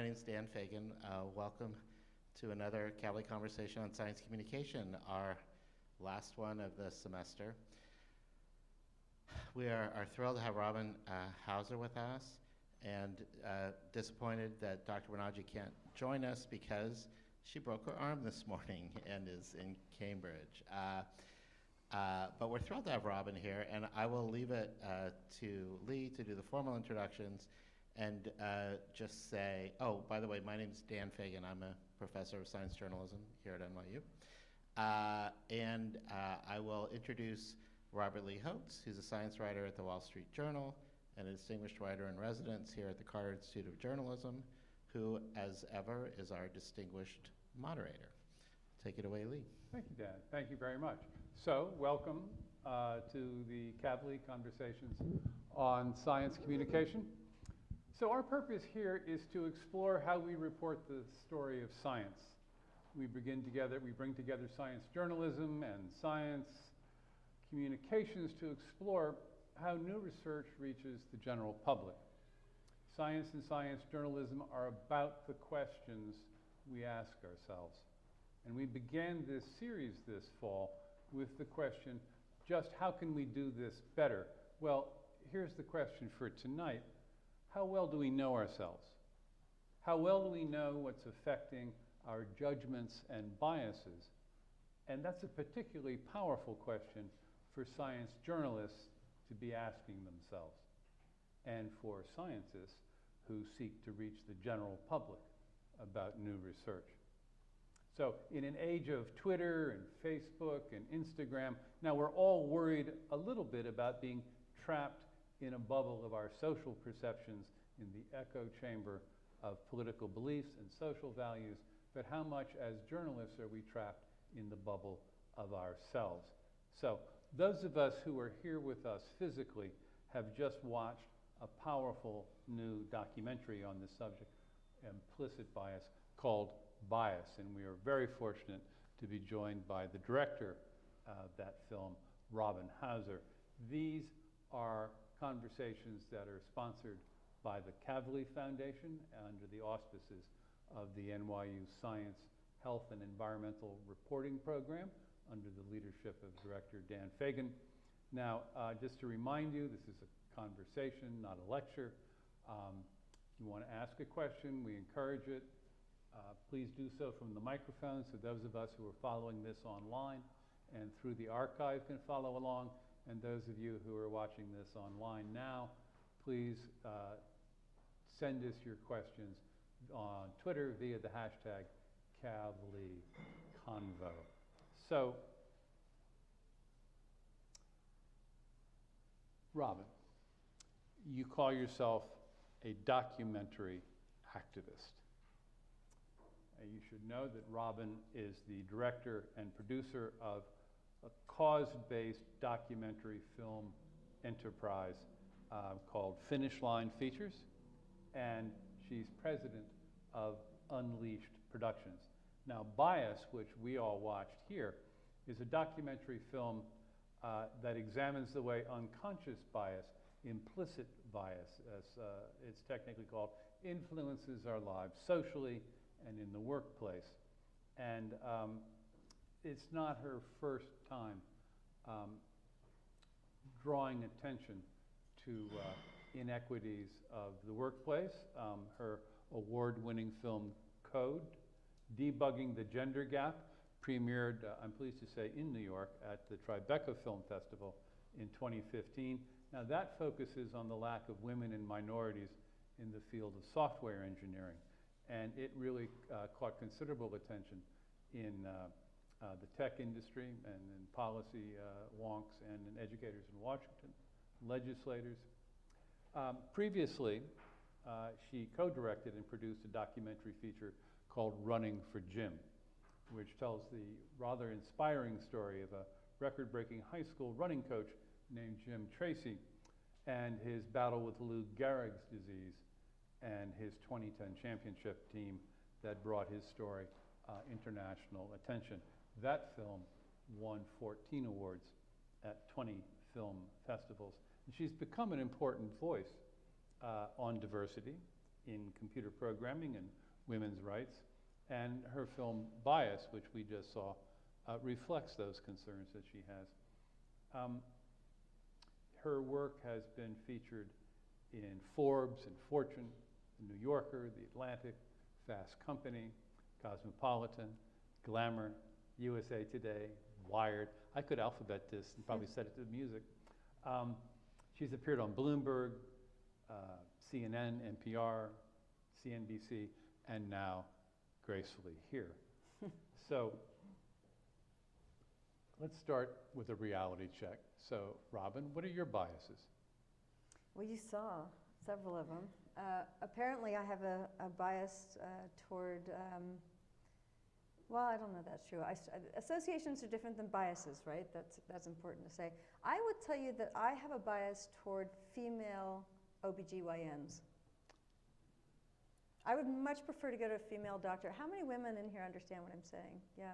My name is Dan Fagan. Welcome to another Kavli conversation on science communication, our last one of the semester. We are thrilled to have Robin Hauser with us, and disappointed that Dr. Banaji can't join us because she broke her arm this morning and is in Cambridge. But we're thrilled to have Robin here, and I will leave it to Lee to do the formal introductions and just say, oh, by the way, my name is Dan Fagan. I'm a professor of science journalism here at NYU. I will introduce Robert Lee Holtz, who's a science writer at the Wall Street Journal and a distinguished writer in residence here at the Carter Institute of Journalism, who, as ever, is our distinguished moderator. Take it away, Lee. Thank you, Dan. Thank you very much. So, welcome to the Kavli Conversations on Science Communication. So our purpose here is to explore how we report the story of science. We bring together science journalism and science communications to explore how new research reaches the general public. Science and science journalism are about the questions we ask ourselves. And we began this series this fall with the question, just how can we do this better? Well, here's the question for tonight. How well do we know ourselves? How well do we know what's affecting our judgments and biases? And that's a particularly powerful question for science journalists to be asking themselves, and for scientists who seek to reach the general public about new research. So in an age of Twitter and Facebook and Instagram, now we're all worried a little bit about being trapped in a bubble of our social perceptions in the echo chamber of political beliefs and social values, but how much as journalists are we trapped in the bubble of ourselves? So those of us who are here with us physically have just watched a powerful new documentary on this subject, Implicit Bias, called Bias, and we are very fortunate to be joined by the director of that film, Robin Hauser. These are conversations that are sponsored by the Kavli Foundation under the auspices of the NYU Science, Health, and Environmental Reporting Program under the leadership of Director Dan Fagan. Now, just to remind you, this is a conversation, not a lecture. If you want to ask a question, we encourage it. Please do so from the microphone, so those of us who are following this online and through the archive can follow along. And those of you who are watching this online now, please send us your questions on Twitter via the hashtag KavliConvo. So, Robin, you call yourself a documentary activist. You should know that Robin is the director and producer of a cause-based documentary film enterprise called Finish Line Features, and she's president of Unleashed Productions. Now, Bias, which we all watched here, is a documentary film that examines the way unconscious bias, implicit bias, as it's technically called, influences our lives socially and in the workplace. And it's not her first time drawing attention to inequities of the workplace. Her award-winning film, Code, Debugging the Gender Gap, premiered, I'm pleased to say, in New York at the Tribeca Film Festival in 2015. Now that focuses on the lack of women and minorities in the field of software engineering. And it really caught considerable attention in the tech industry and in policy wonks and in educators in Washington, legislators. Previously, she co-directed and produced a documentary feature called Running for Jim, which tells the rather inspiring story of a record-breaking high school running coach named Jim Tracy and his battle with Lou Gehrig's disease and his 2010 championship team that brought his story international attention. That film won 14 awards at 20 film festivals. And she's become an important voice on diversity in computer programming and women's rights. And her film Bias, which we just saw, reflects those concerns that she has. Her work has been featured in Forbes and Fortune, The New Yorker, The Atlantic, Fast Company, Cosmopolitan, Glamour, USA Today, Wired. I could alphabet this and probably set it to the music. She's appeared on Bloomberg, CNN, NPR, CNBC, and now gracefully here. So let's start with a reality check. So Robin, what are your biases? Well, you saw several of them. Apparently, I have a bias toward, well, I don't know if that's true. Associations are different than biases, right? That's important to say. I would tell you that I have a bias toward female OBGYNs. I would much prefer to go to a female doctor. How many women in here understand what I'm saying? Yeah.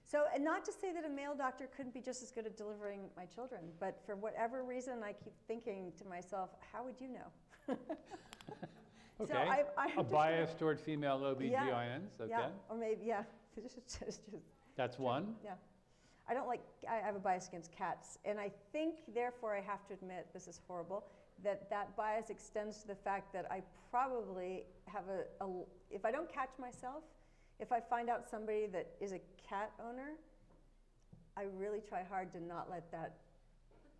So, and not to say that a male doctor couldn't be just as good at delivering my children, but for whatever reason, I keep thinking to myself, how would you know? Okay, so a bias toward female OBGYNs, okay. Yeah, or maybe, yeah. That's one? Yeah. I have a bias against cats, and I think, therefore, I have to admit, this is horrible, that bias extends to the fact that I probably have if I don't catch myself, if I find out somebody that is a cat owner, I really try hard to not let that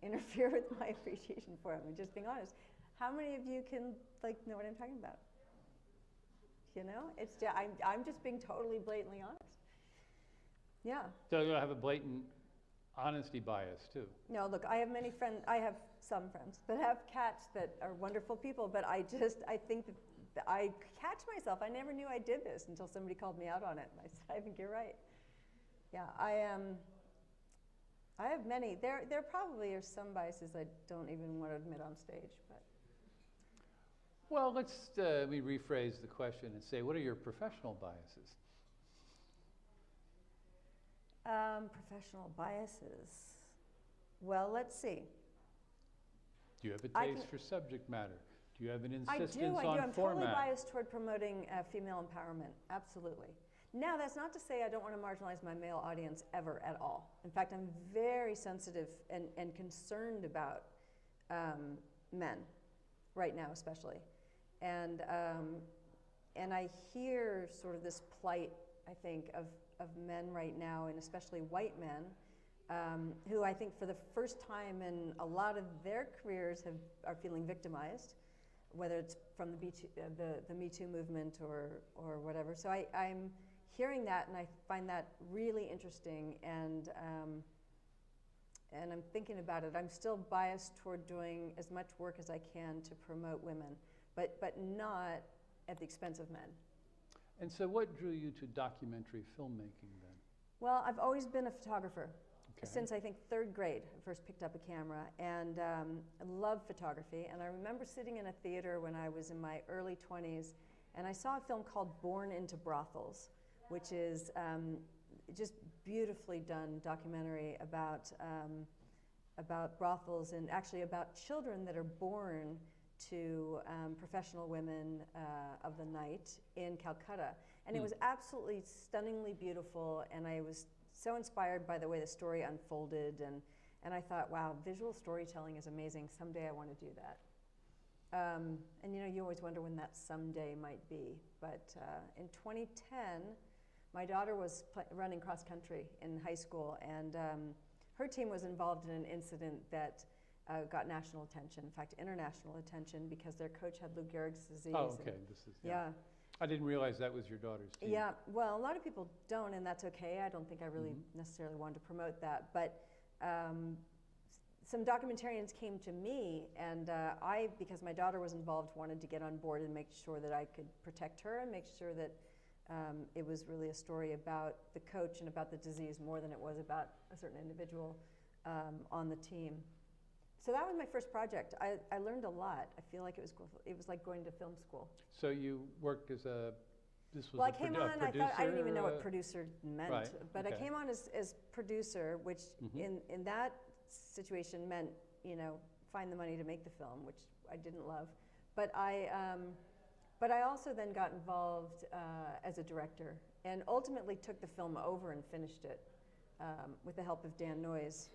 interfere with my appreciation for them. And just being honest, how many of you can know what I'm talking about? You know, it's I'm just being totally blatantly honest. Yeah. So you have a blatant honesty bias too. No, look, I have many friends. I have some friends that have cats that are wonderful people, but I think that I catch myself. I never knew I did this until somebody called me out on it. And I said, I think you're right. Yeah, I have many. There probably are some biases I don't even want to admit on stage, but. Well, let's we rephrase the question and say, what are your professional biases? Professional biases. Well, let's see. Do you have a taste for subject matter? Do you have an insistence on I do. I'm format? totally biased toward promoting female empowerment. Absolutely. Now, that's not to say I don't want to marginalize my male audience ever at all. In fact, I'm very sensitive and concerned about men right now, especially. And I hear sort of this plight, I think, of men right now, and especially white men, who I think for the first time in a lot of their careers are feeling victimized, whether it's from the Me Too movement or whatever. So I'm hearing that, and I find that really interesting, and I'm thinking about it. I'm still biased toward doing as much work as I can to promote women, but not at the expense of men. And so what drew you to documentary filmmaking then? Well, I've always been a photographer. Okay. Since I think third grade, I first picked up a camera, and I love photography. And I remember sitting in a theater when I was in my early 20s, and I saw a film called Born into Brothels, which is just beautifully done documentary about brothels, and actually about children that are born to professional women of the night in Calcutta. And it was absolutely stunningly beautiful, and I was so inspired by the way the story unfolded, and I thought, wow, visual storytelling is amazing. Someday I want to do that. And you always wonder when that someday might be. But in 2010, my daughter was running cross country in high school, and her team was involved in an incident that got national attention, in fact, international attention, because their coach had Lou Gehrig's disease. Oh, okay. Yeah. I didn't realize that was your daughter's team. Yeah, well, a lot of people don't, and that's okay. I don't think I really necessarily wanted to promote that. But some documentarians came to me, and I, because my daughter was involved, wanted to get on board and make sure that I could protect her and make sure that it was really a story about the coach and about the disease more than it was about a certain individual on the team. So that was my first project. I learned a lot. I feel like it was like going to film school. So you worked as I came on, I thought, I didn't even know what producer meant, right, but okay. I came on as producer, which in that situation meant, find the money to make the film, which I didn't love. But But I also then got involved as a director and ultimately took the film over and finished it with the help of Dan Noyes.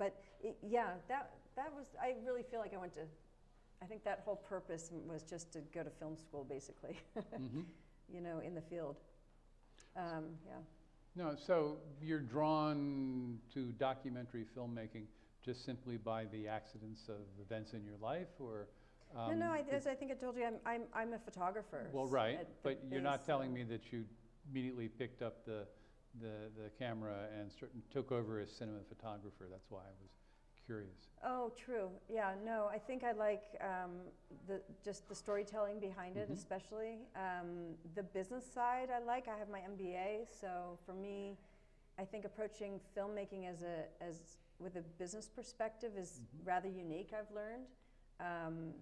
That was, I really feel like I think that whole purpose was just to go to film school, basically, you know, in the field. Yeah. No, so you're drawn to documentary filmmaking just simply by the accidents of events in your life, or? As I think I told you, I'm a photographer. Well, right, but you're not base, telling me that you immediately picked up the camera and took over as cinema photographer. That's why I was curious. Oh, true. Yeah, no, I think I like just the storytelling behind it, especially. The business side I like. I have my MBA, so for me, I think approaching filmmaking with a business perspective is rather unique, I've learned.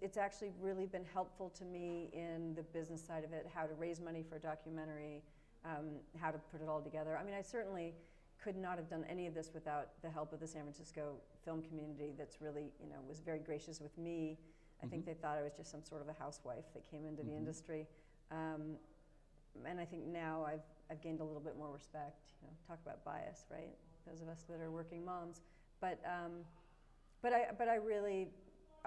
It's actually really been helpful to me in the business side of it, how to raise money for a documentary, how to put it all together. I mean, I certainly could not have done any of this without the help of the San Francisco film community that's really, you know, was very gracious with me. I think they thought I was just some sort of a housewife that came into the industry. And I think now I've gained a little bit more respect. You know, talk about bias, right? Those of us that are working moms. But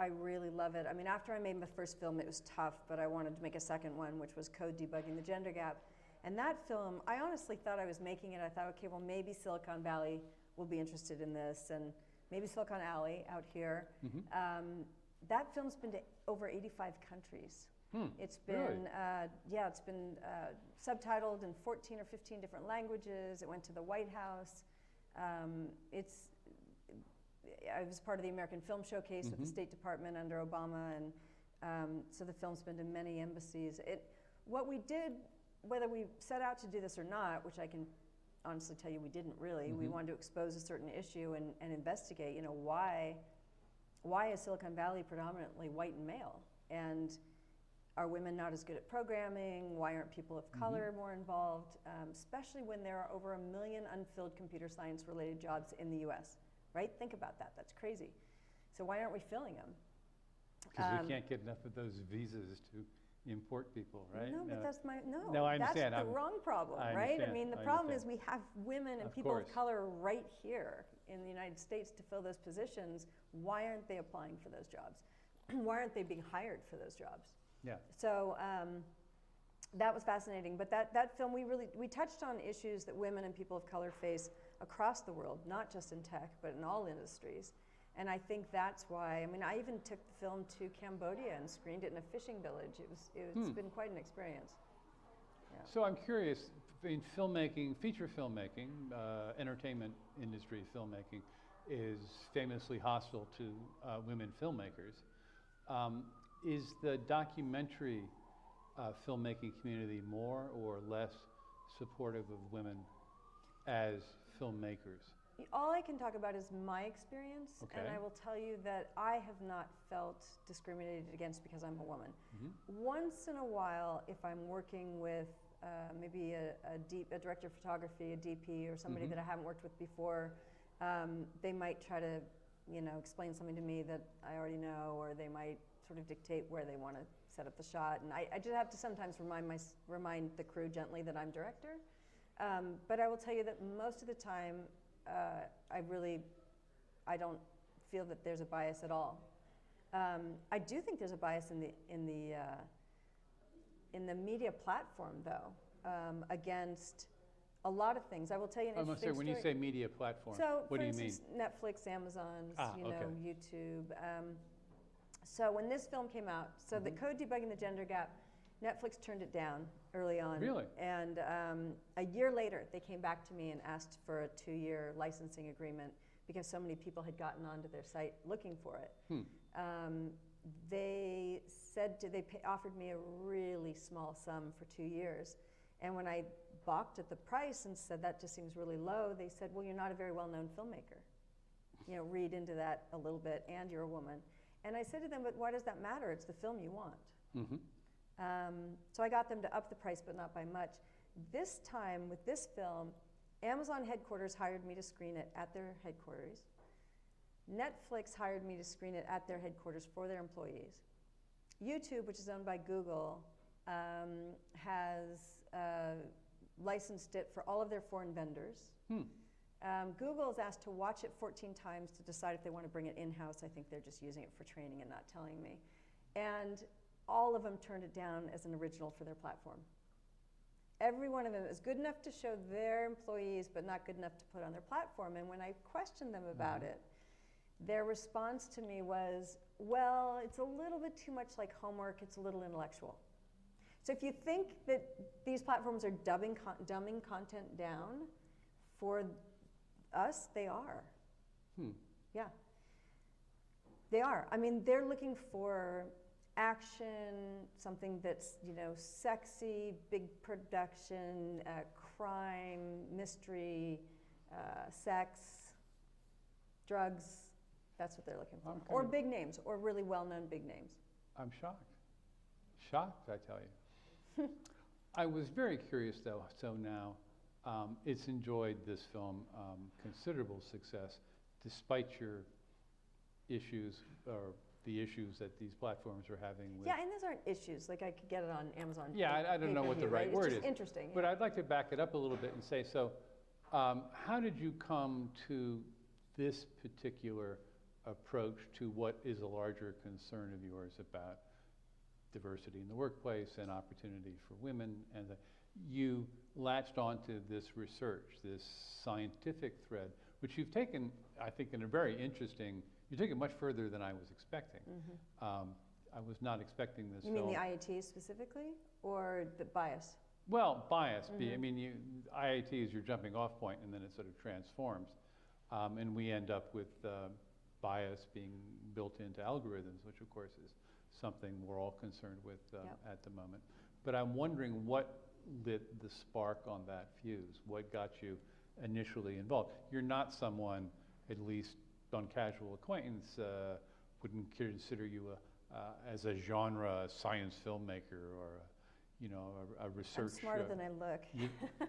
I really love it. I mean, after I made my first film, it was tough, but I wanted to make a second one, which was Code Debugging the Gender Gap. And that film, I honestly thought I was making it. I thought, okay, well, maybe Silicon Valley will be interested in this, and maybe Silicon Alley out here. That film's been to over 85 countries. It's been, really? It's been subtitled in 14 or 15 different languages. It went to the White House. I was part of the American Film Showcase with the State Department under Obama, and so the film's been to many embassies. What we did, whether we set out to do this or not, which I can honestly tell you we didn't really, we wanted to expose a certain issue and investigate, you know, why is Silicon Valley predominantly white and male? And are women not as good at programming? Why aren't people of color more involved? Especially when there are over 1 million unfilled computer science related jobs in the US. Right? Think about that. That's crazy. So why aren't we filling them? Because we can't get enough of those visas to import people, right? No, but that's No, I understand. That's the wrong problem, right? I mean, the problem is we have women and people of color right here in the United States to fill those positions. Why aren't they applying for those jobs? Why aren't they being hired for those jobs? Yeah. So that was fascinating. But that film, we touched on issues that women and people of color face across the world, not just in tech, but in all industries. And I think that's why, I mean, I even took the film to Cambodia and screened it in a fishing village. It's been quite an experience. Yeah. So I'm curious, in filmmaking, feature filmmaking, entertainment industry filmmaking is famously hostile to women filmmakers. Is the documentary filmmaking community more or less supportive of women as filmmakers? All I can talk about is my experience, Okay. and I will tell you that I have not felt discriminated against because I'm a woman. Once in a while, if I'm working with maybe a director of photography, a DP, or somebody that I haven't worked with before, they might try to, you know, explain something to me that I already know, or they might sort of dictate where they want to set up the shot. And I just have to sometimes remind the crew gently that I'm director. But I will tell you that most of the time, I don't feel that there's a bias at all. I do think there's a bias in the media platform, though, against a lot of things. I will tell you an interesting story. When you say media platform, so what do you mean? So, for instance, Netflix, Amazon, okay. YouTube. So when this film came out, so the Code Debugging the Gender Gap, Netflix turned it down early on. Really? And a year later, they came back to me and asked for a 2-year licensing agreement because so many people had gotten onto their site looking for it. They said offered me a really small sum for 2 years. And when I balked at the price and said that just seems really low, they said, well, you're not a very well-known filmmaker. You know, read into that a little bit, and you're a woman. And I said to them, but why does that matter? It's the film you want. So I got them to up the price, but not by much. This time, with this film, Amazon headquarters hired me to screen it at their headquarters. Netflix hired me to screen it at their headquarters for their employees. YouTube, which is owned by Google, has licensed it for all of their foreign vendors. Google is asked to watch it 14 times to decide if they want to bring it in-house. I think they're just using it for training and not telling me. And all of them turned it down as an original for their platform. Every one of them is good enough to show their employees, but not good enough to put on their platform. And when I questioned them about it, their response to me was, well, it's a little bit too much like homework, it's a little intellectual. So if you think that these platforms are dumbing content down, for us, they are. Yeah. They are. I mean, they're looking for action, something that's, you know, sexy, big production, crime, mystery, sex, drugs. That's what they're looking for. Or big names, or really well-known big names. I'm shocked. Shocked, I tell you. I was very curious, though, so now it's enjoyed this film considerable success, despite your issues, or the issues that these platforms are having with... Yeah, and those aren't issues. Like, I could get it on Amazon. Yeah, I don't know what the right word is. It's just interesting. But I'd like to back it up a little bit and say, so how did you come to this particular approach to what is a larger concern of yours about diversity in the workplace and opportunity for women? And you latched onto this research, this scientific thread, which you've taken, I think, in a very interesting... You took it much further than I was expecting. I was not expecting this You mean the IAT specifically, or the bias? Well, bias. I mean, IAT is your jumping off point, and then it sort of transforms. And we end up with bias being built into algorithms, which of course is something we're all concerned with at the moment. But I'm wondering what lit the spark on that fuse? What got you initially involved? You're not someone, at least on casual acquaintance, wouldn't consider you as a genre science filmmaker or a research. I'm smarter than I look.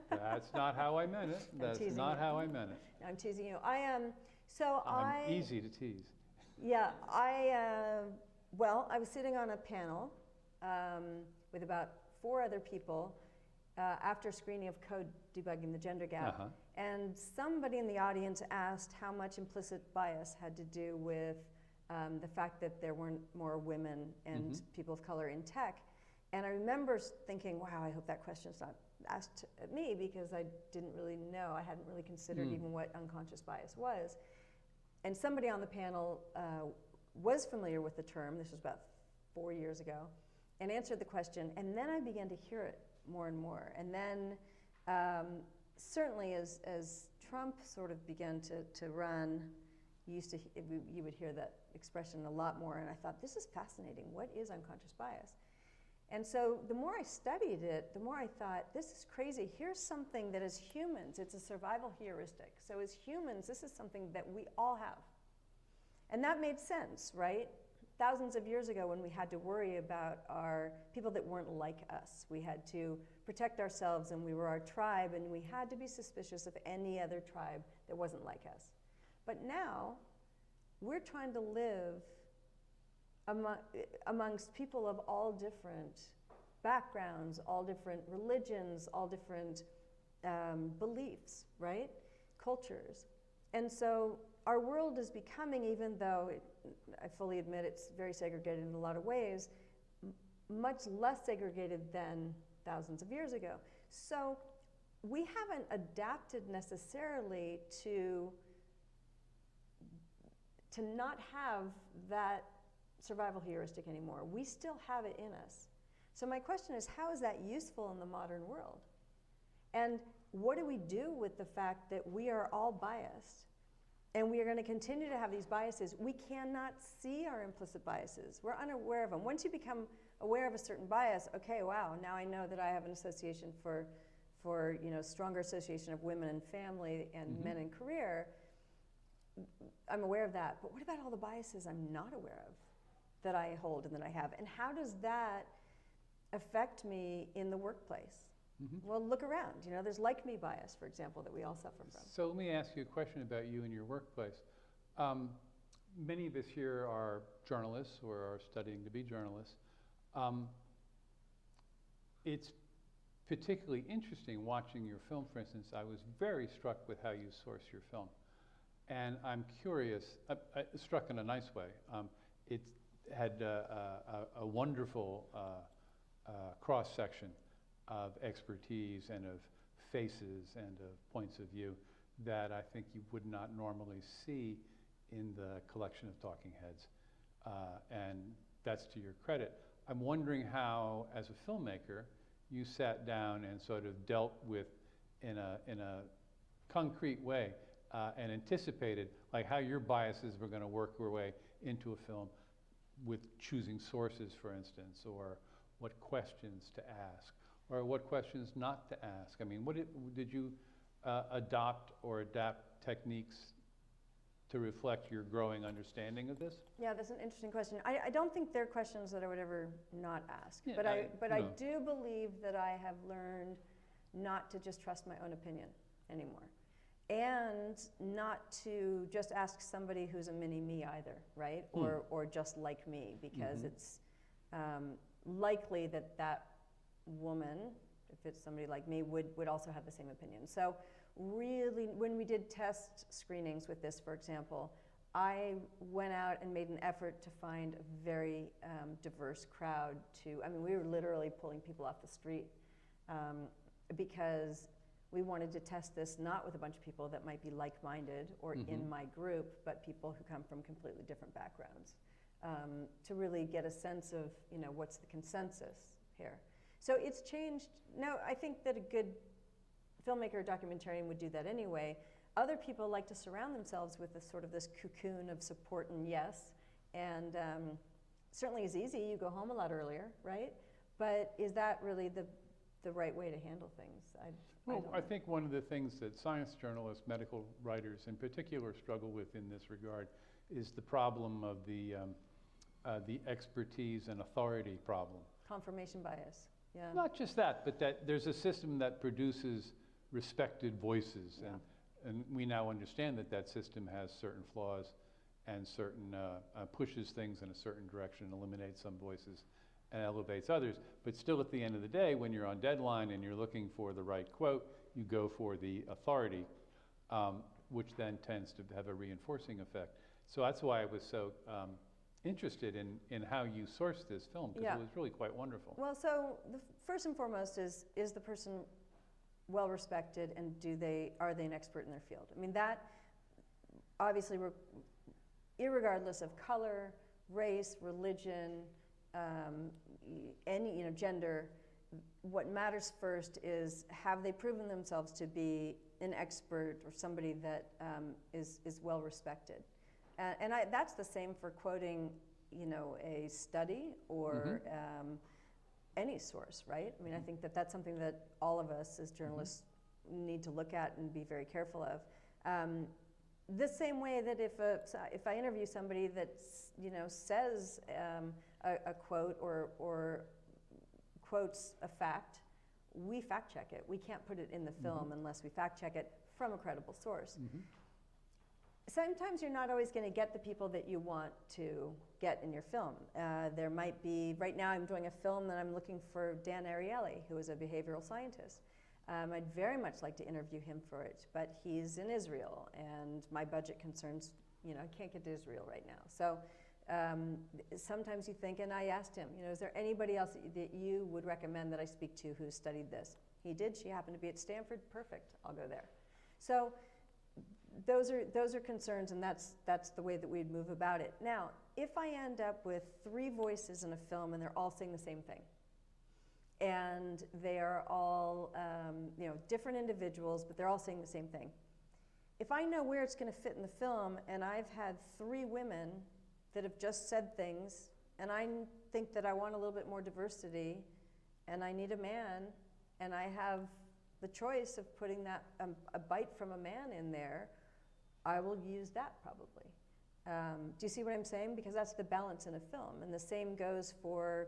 That's not how I meant it. That's not how I meant it. I'm teasing you. I am. So I'm easy to tease. Yeah, well, I was sitting on a panel with about 4 other people after screening of Code Debugging the Gender Gap. And somebody in the audience asked how much implicit bias had to do with the fact that there weren't more women and people of color in tech. And I remember thinking, wow, I hope that question's not asked at me, because I didn't really know. I hadn't really considered even what unconscious bias was. And somebody on the panel was familiar with the term, this was about 4 years ago, and answered the question. And then I began to hear it more and more. And then certainly as Trump sort of began to run, you would hear that expression a lot more. And I thought, this is fascinating. What is unconscious bias? And so the more I studied it, the more I thought, this is crazy. Here's something that as humans, it's a survival heuristic. So as humans, this is something that we all have. And that made sense, right? Thousands of years ago, when we had to worry about our people that weren't like us, we had to protect ourselves, and we were our tribe, and we had to be suspicious of any other tribe that wasn't like us. But now, we're trying to live amongst people of all different backgrounds, all different religions, all different beliefs, right? Cultures. And so our world is becoming, even though I fully admit it's very segregated in a lot of ways, much less segregated than thousands of years ago. So we haven't adapted necessarily to not have that survival heuristic anymore. We still have it in us. So my question is, how is that useful in the modern world? And what do we do with the fact that we are all biased? And we are going to continue to have these biases. We cannot see our implicit biases. We're unaware of them. Once you become aware of a certain bias, okay, wow, now I know that I have an association for stronger association of women and family and men and career. I'm aware of that. But what about all the biases I'm not aware of that I hold and that I have? And how does that affect me in the workplace? Well, look around. There's like-me bias, for example, that we all suffer from. So let me ask you a question about you and your workplace. Many of us here are journalists or are studying to be journalists. It's particularly interesting watching your film, for instance. I was very struck with how you source your film. And I'm curious, struck in a nice way. It had a wonderful cross-section of expertise and of faces and of points of view that I think you would not normally see in the collection of talking heads. And that's to your credit. I'm wondering how, as a filmmaker, you sat down and sort of dealt with, in a concrete way, and anticipated like how your biases were going to work their way into a film, with choosing sources, for instance, or what questions to ask, or what questions not to ask. I mean, did you adopt or adapt techniques to reflect your growing understanding of this? Yeah, that's an interesting question. I don't think they're questions that I would ever not ask, Yeah, I do believe that I have learned not to just trust my own opinion anymore, and not to just ask somebody who's a mini me either, right? Or just like me, because it's likely that that woman, if it's somebody like me, would also have the same opinion. So really, when we did test screenings with this, for example, I went out and made an effort to find a very diverse crowd we were literally pulling people off the street because we wanted to test this not with a bunch of people that might be like-minded or in my group, but people who come from completely different backgrounds, to really get a sense of, what's the consensus here. So it's changed. Now, I think that a good filmmaker or documentarian would do that anyway. Other people like to surround themselves with this cocoon of support and yes, and certainly is easy. You go home a lot earlier, right? But is that really the right way to handle things? I think one of the things that science journalists, medical writers in particular, struggle with in this regard is the problem of the expertise and authority problem. Confirmation bias, yeah. Not just that, but that there's a system that produces respected voices, and we now understand that that system has certain flaws and certain pushes things in a certain direction, eliminates some voices and elevates others. But still, at the end of the day, when you're on deadline and you're looking for the right quote, you go for the authority, which then tends to have a reinforcing effect. So that's why I was so interested in how you sourced this film, because it was really quite wonderful. Well, so the first and foremost is the person well respected, and are they an expert in their field? I mean, that obviously, irregardless of color, race, religion, any gender, what matters first is, have they proven themselves to be an expert or somebody that is well respected? And that's the same for quoting, a study or any source, right? I mean, I think that that's something that all of us as journalists need to look at and be very careful of. The same way that if I interview somebody that says a quote or quotes a fact, we fact check it. We can't put it in the film unless we fact check it from a credible source. Sometimes you're not always going to get the people that you want to get in your film. There might be, right now I'm doing a film that I'm looking for Dan Ariely, who is a behavioral scientist. I'd very much like to interview him for it, but he's in Israel, and my budget concerns, I can't get to Israel right now. So sometimes you think, and I asked him, is there anybody else that you would recommend that I speak to who studied this? He did. She happened to be at Stanford. Perfect. I'll go there. So those are concerns, and that's the way that we'd move about it. Now, if I end up with 3 voices in a film and they're all saying the same thing, and they are all different individuals, but they're all saying the same thing. If I know where it's going to fit in the film, and I've had 3 women that have just said things, and I think that I want a little bit more diversity, and I need a man, and I have the choice of putting that a bite from a man in there, I will use that probably. Do you see what I'm saying? Because that's the balance in a film, and the same goes for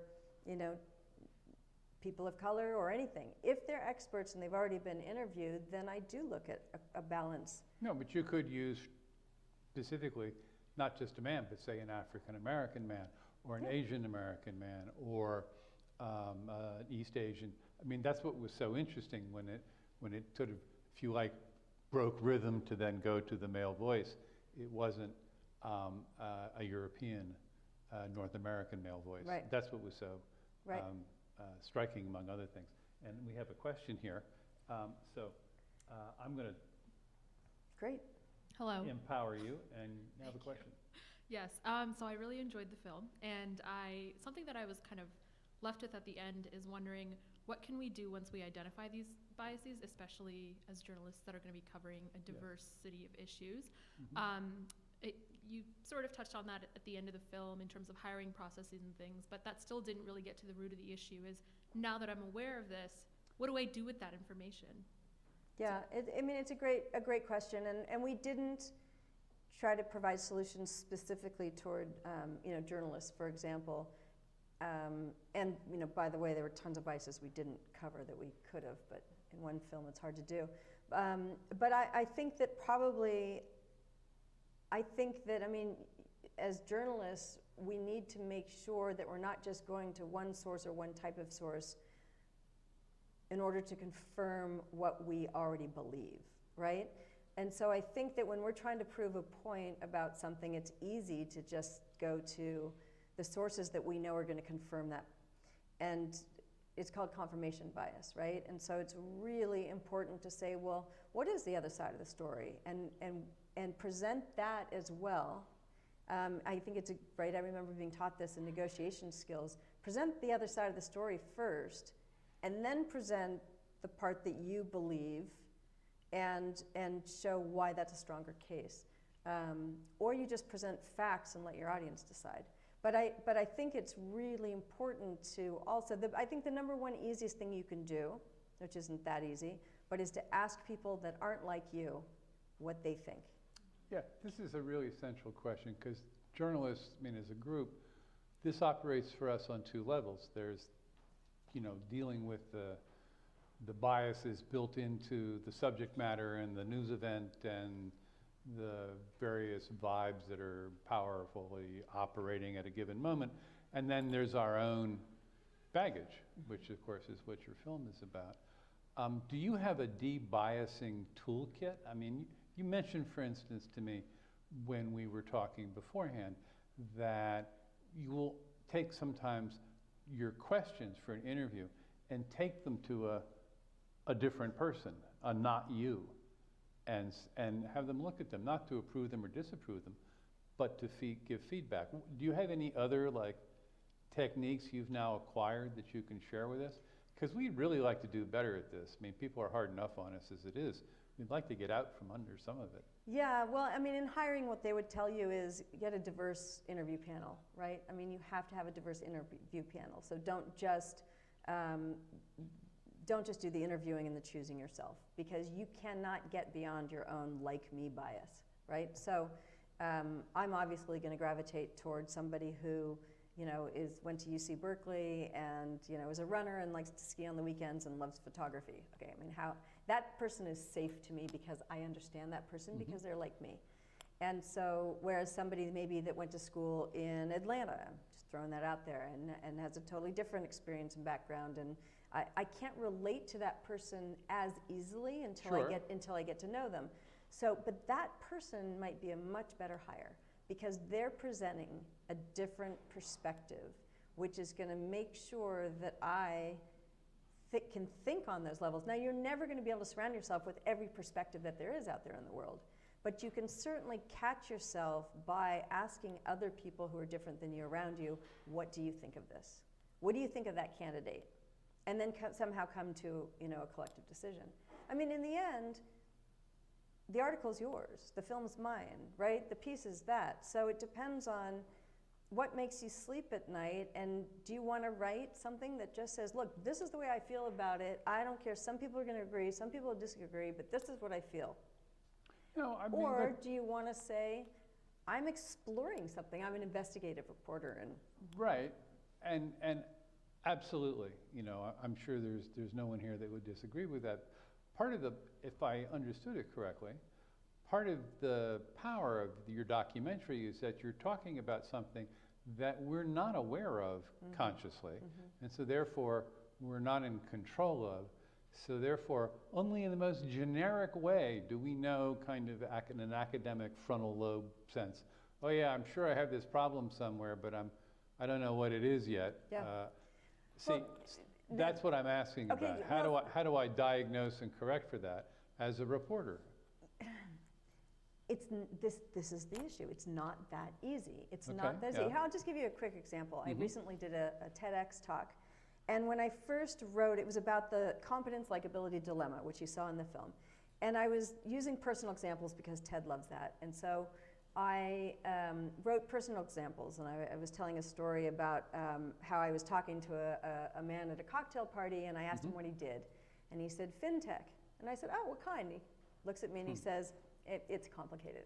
people of color or anything. If they're experts and they've already been interviewed, then I do look at a balance. No, but you could use specifically not just a man, but say an African-American man, or an Asian American man, or an East Asian. I mean, that's what was so interesting when it sort of, if you like, broke rhythm to then go to the male voice. It wasn't a European, North American male voice. Right. That's what was so Right. striking, among other things. And we have a question here. So I'm going to Great. Hello. empower you and have a question. Yes. So I really enjoyed the film, and something that I was kind of left with at the end is wondering, what can we do once we identify these biases, especially as journalists that are going to be covering a diversity of issues? You sort of touched on that at the end of the film in terms of hiring processes and things, but that still didn't really get to the root of the issue. Is now that I'm aware of this, what do I do with that information? Yeah, I mean, it's a great question, and we didn't try to provide solutions specifically toward journalists, for example. And by the way, there were tons of biases we didn't cover that we could have, but in one film it's hard to do. But I think that I mean, as journalists, we need to make sure that we're not just going to one source or one type of source in order to confirm what we already believe, right? And so I think that when we're trying to prove a point about something, it's easy to just go to the sources that we know are going to confirm that. And it's called confirmation bias, right? And so it's really important to say, well, what is the other side of the story? And present that as well. I think it's right. I remember being taught this in negotiation skills. Present the other side of the story first, and then present the part that you believe, and show why that's a stronger case. Or you just present facts and let your audience decide. But I think it's really important to also, I think the number one easiest thing you can do, which isn't that easy, but is to ask people that aren't like you what they think. Yeah, this is a really essential question, because journalists, I mean, as a group, this operates for us on two levels. There's, dealing with the biases built into the subject matter and the news event and the various vibes that are powerfully operating at a given moment. And then there's our own baggage, which of course is what your film is about. Do you have a de-biasing toolkit? I mean, you mentioned, for instance, to me when we were talking beforehand, that you will take sometimes your questions for an interview and take them to a different person, a not you, and have them look at them, not to approve them or disapprove them, but to give feedback. Do you have any other techniques you've now acquired that you can share with us? Because we'd really like to do better at this. I mean, people are hard enough on us as it is. We'd like to get out from under some of it. Yeah, well, I mean, in hiring, what they would tell you is get a diverse interview panel, right? I mean, you have to have a diverse interview panel. So don't just do the interviewing and the choosing yourself, because you cannot get beyond your own like-me bias, right? So I'm obviously going to gravitate towards somebody who went to UC Berkeley and is a runner and likes to ski on the weekends and loves photography. Okay, I mean, that person is safe to me because I understand that person because they're like me. And so, whereas somebody maybe that went to school in Atlanta, I'm just throwing that out there, and has a totally different experience and background, and I can't relate to that person as easily until I get to know them. So, but that person might be a much better hire, because they're presenting a different perspective, which is going to make sure that I can think on those levels. Now, you're never going to be able to surround yourself with every perspective that there is out there in the world, but you can certainly catch yourself by asking other people who are different than you around you, what do you think of this? What do you think of that candidate? And then somehow come to a collective decision. I mean, in the end, the article's yours, the film's mine, right? The piece is that. So it depends on what makes you sleep at night, and do you want to write something that just says, look, this is the way I feel about it. I don't care. Some people are going to agree, some people will disagree, but this is what I feel. Or do you want to say, I'm exploring something. I'm an investigative reporter. Right, and absolutely. I'm sure there's no one here that would disagree with that. Part of if I understood it correctly, part of the power of your documentary is that you're talking about something that we're not aware of consciously, and so therefore we're not in control of. So therefore, only in the most generic way do we know, kind of in an academic frontal lobe sense, oh yeah, I'm sure I have this problem somewhere, but I don't know what it is yet. Yeah. See, Well, that's what I'm asking okay, about. How do I diagnose and correct for that as a reporter? This is the issue. It's not that easy. It's Okay, not that easy. yeah. I'll just give you a quick example. I recently did a TEDx talk, and when I first wrote, it was about the competence likability dilemma, which you saw in the film. And I was using personal examples because Ted loves that. And so I wrote personal examples, and I was telling a story about how I was talking to a man at a cocktail party, and I asked him what he did. And he said, FinTech. And I said, oh, what kind? He looks at me and he says, it's complicated.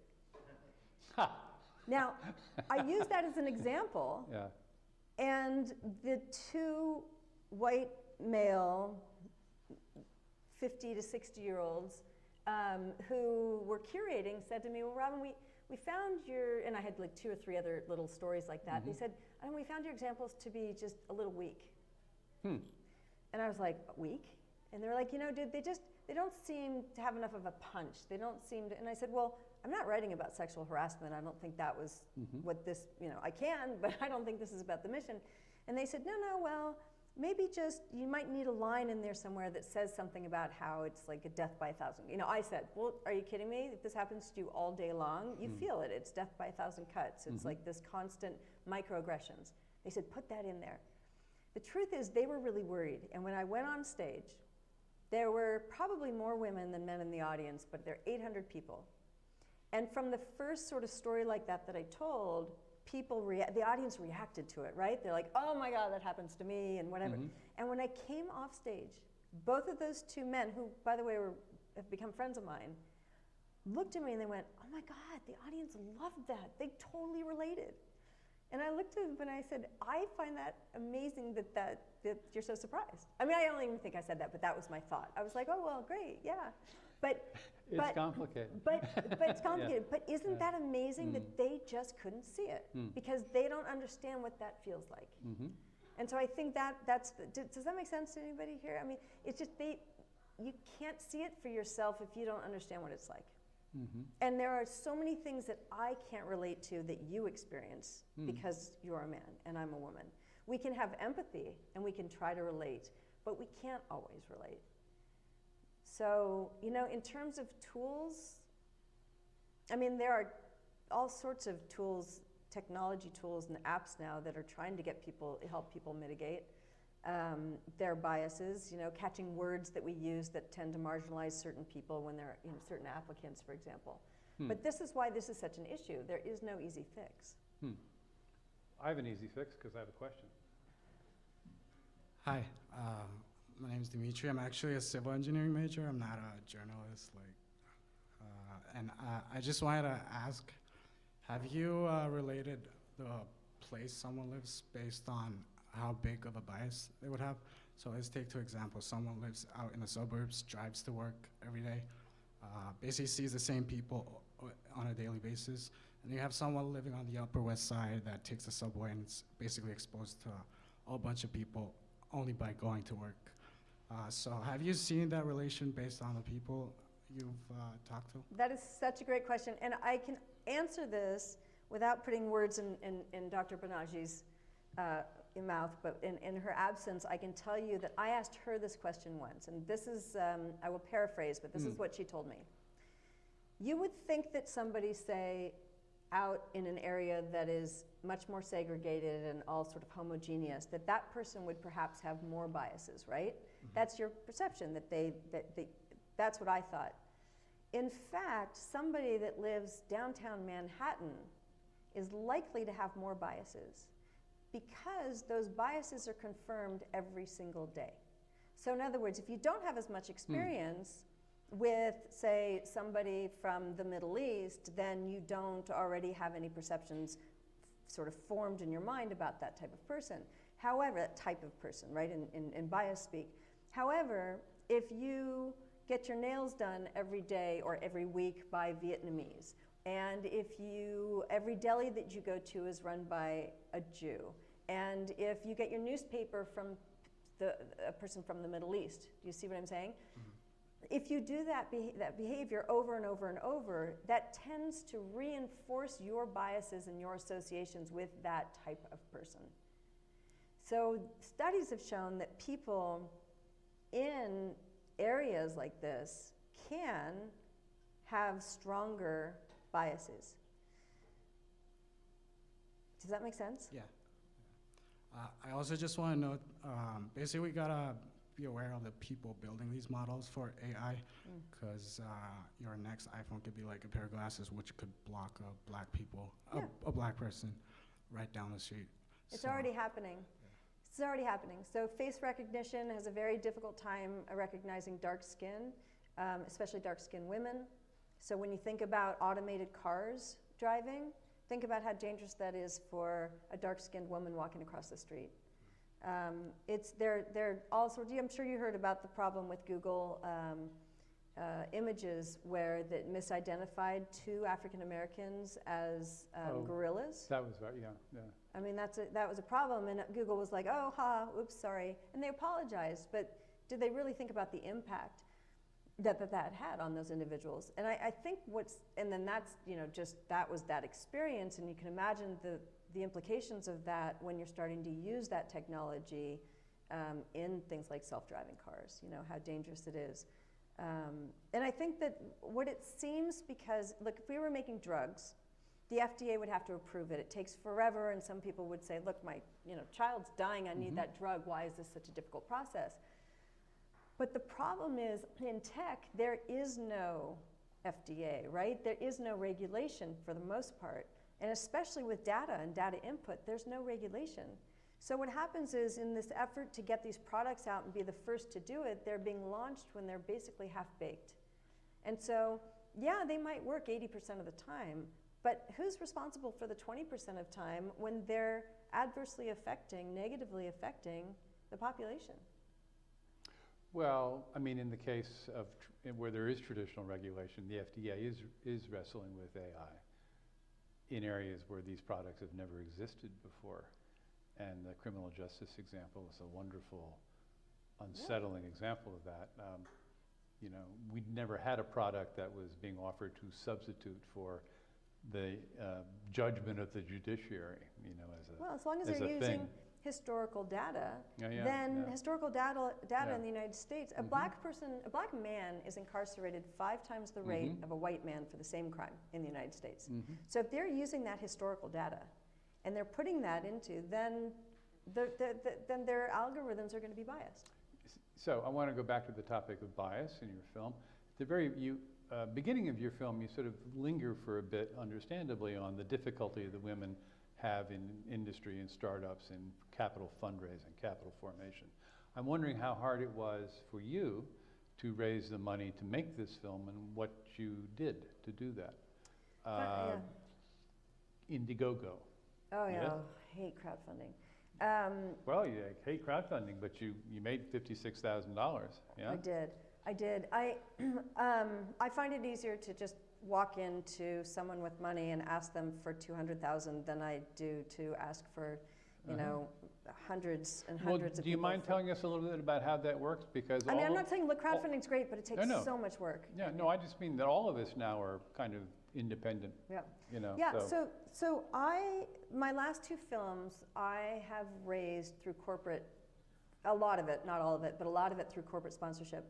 Now, I use that as an example, Yeah. and the two white male 50 to 60-year-olds who were curating said to me, well, Robin, we found your, and I had like 2 or 3 other little stories like that. They said, we found your examples to be just a little weak. And I was like, weak? And they were like, dude, they don't seem to have enough of a punch. They don't seem to, and I said, well, I'm not writing about sexual harassment. I don't think that was what this, I can, but I don't think this is about the mission. And they said, no, well, maybe just, you might need a line in there somewhere that says something about how it's like a death by 1,000. I said, well, are you kidding me? If this happens to you all day long, you feel it. It's death by 1,000 cuts. It's like this constant microaggressions. They said, put that in there. The truth is, they were really worried. And when I went on stage, there were probably more women than men in the audience, but there are 800 people. And from the first sort of story like that I told, the audience reacted to it, right? They're like, oh my God, that happens to me, and whatever. And when I came off stage, both of those 2 men, who, by the way, have become friends of mine, looked at me and they went, oh my God, the audience loved that. They totally related. And I looked at them and I said, I find that amazing that you're so surprised. I mean, I don't even think I said that, but that was my thought. I was like, oh, well, great, yeah. It's complicated. But it's complicated. But isn't that amazing that they just couldn't see it? Because they don't understand what that feels like. And so I think that's, does that make sense to anybody here? I mean, it's just you can't see it for yourself if you don't understand what it's like. And there are so many things that I can't relate to that you experience because you're a man and I'm a woman. We can have empathy and we can try to relate, but we can't always relate. So, in terms of tools, I mean, there are all sorts of tools, technology tools and apps now that are trying to help people mitigate their biases, catching words that we use that tend to marginalize certain people when they're, certain applicants, for example. But this is why this is such an issue. There is no easy fix. I have an easy fix because I have a question. Hi, my name is Dimitri. I'm actually a civil engineering major. I'm not a journalist. And I just wanted to ask, have you related the place someone lives based on how big of a bias they would have? So let's take, for example, someone lives out in the suburbs, drives to work every day, basically sees the same people on a daily basis. And you have someone living on the Upper West Side that takes the subway and is basically exposed to a whole bunch of people only by going to work. So have you seen that relation based on the people you've talked to? That is such a great question. And I can answer this without putting words in Dr. Banaji's mouth, but in her absence, I can tell you that I asked her this question once. And this is, I will paraphrase, but this is what she told me. You would think that somebody, say, out in an area that is much more segregated and all sort of homogeneous, that person would perhaps have more biases, right? That's your perception, that's what I thought. In fact, somebody that lives downtown Manhattan is likely to have more biases because those biases are confirmed every single day. So in other words, if you don't have as much experience with, say, somebody from the Middle East, then you don't already have any perceptions sort of formed in your mind about that type of person. However, that type of person, right, in bias speak. However, if you get your nails done every day or every week by Vietnamese, and every deli that you go to is run by a Jew, and if you get your newspaper from a person from the Middle East, do you see what I'm saying? If you do that behavior over and over and over, that tends to reinforce your biases and your associations with that type of person. So studies have shown that people in areas like this can have stronger biases. Does that make sense? Yeah. I also just want to note, basically we gotta be aware of the people building these models for AI, because your next iPhone could be like a pair of glasses, which could block a black person right down the street. It's already happening. It's already happening. So face recognition has a very difficult time recognizing dark skin, especially dark-skinned women. So when you think about automated cars driving, think about how dangerous that is for a dark-skinned woman walking across the street. They're all sorts. I'm sure you heard about the problem with Google Images, where that misidentified 2 African Americans as gorillas. That was right. Yeah. I mean, that was a problem, and Google was like, "Oh, oops, sorry," and they apologized. But did they really think about the impact that had on those individuals? And I think that was that experience, and you can imagine the implications of that when you're starting to use that technology in things like self-driving cars, how dangerous it is. And I think that what it seems, because look, if we were making drugs, the FDA would have to approve it. It takes forever, and some people would say, look, my child's dying, I need that drug, why is this such a difficult process? But the problem is, in tech, there is no FDA, right? There is no regulation for the most part. And especially with data and data input, there's no regulation. So what happens is, in this effort to get these products out and be the first to do it, they're being launched when they're basically half-baked. And so, yeah, they might work 80% of the time, but who's responsible for the 20% of time when they're negatively affecting the population? Well, I mean, in the case of where there is traditional regulation, the FDA is wrestling with AI in areas where these products have never existed before. And the criminal justice example is a wonderful, unsettling example of that. We'd never had a product that was being offered to substitute for the judgment of the judiciary, as long as they're using historical data, historical data in the United States, a black man is incarcerated 5 times the rate of a white man for the same crime in the United States. So if they're using that historical data and they're putting that into, then their algorithms are going to be biased. So I want to go back to the topic of bias in your film. At the very beginning of your film, you sort of linger for a bit, understandably, on the difficulty that women have in industry and startups and capital fundraising, capital formation. I'm wondering how hard it was for you to raise the money to make this film and what you did to do that. Indiegogo. Oh, yeah. Yes? I hate crowdfunding. Well, you hate crowdfunding, but you made $56,000, yeah? I did. I find it easier to just walk into someone with money and ask them for $200,000 than I do to ask for, hundreds and hundreds of people. Do you mind telling us a little bit about how that works? Because I'm not saying crowdfunding's great, but it takes so much work. Yeah, no, I just mean that all of us now are kind of independent. Yeah. So my last 2 films, I have raised through corporate, a lot of it, not all of it, but a lot of it through corporate sponsorship.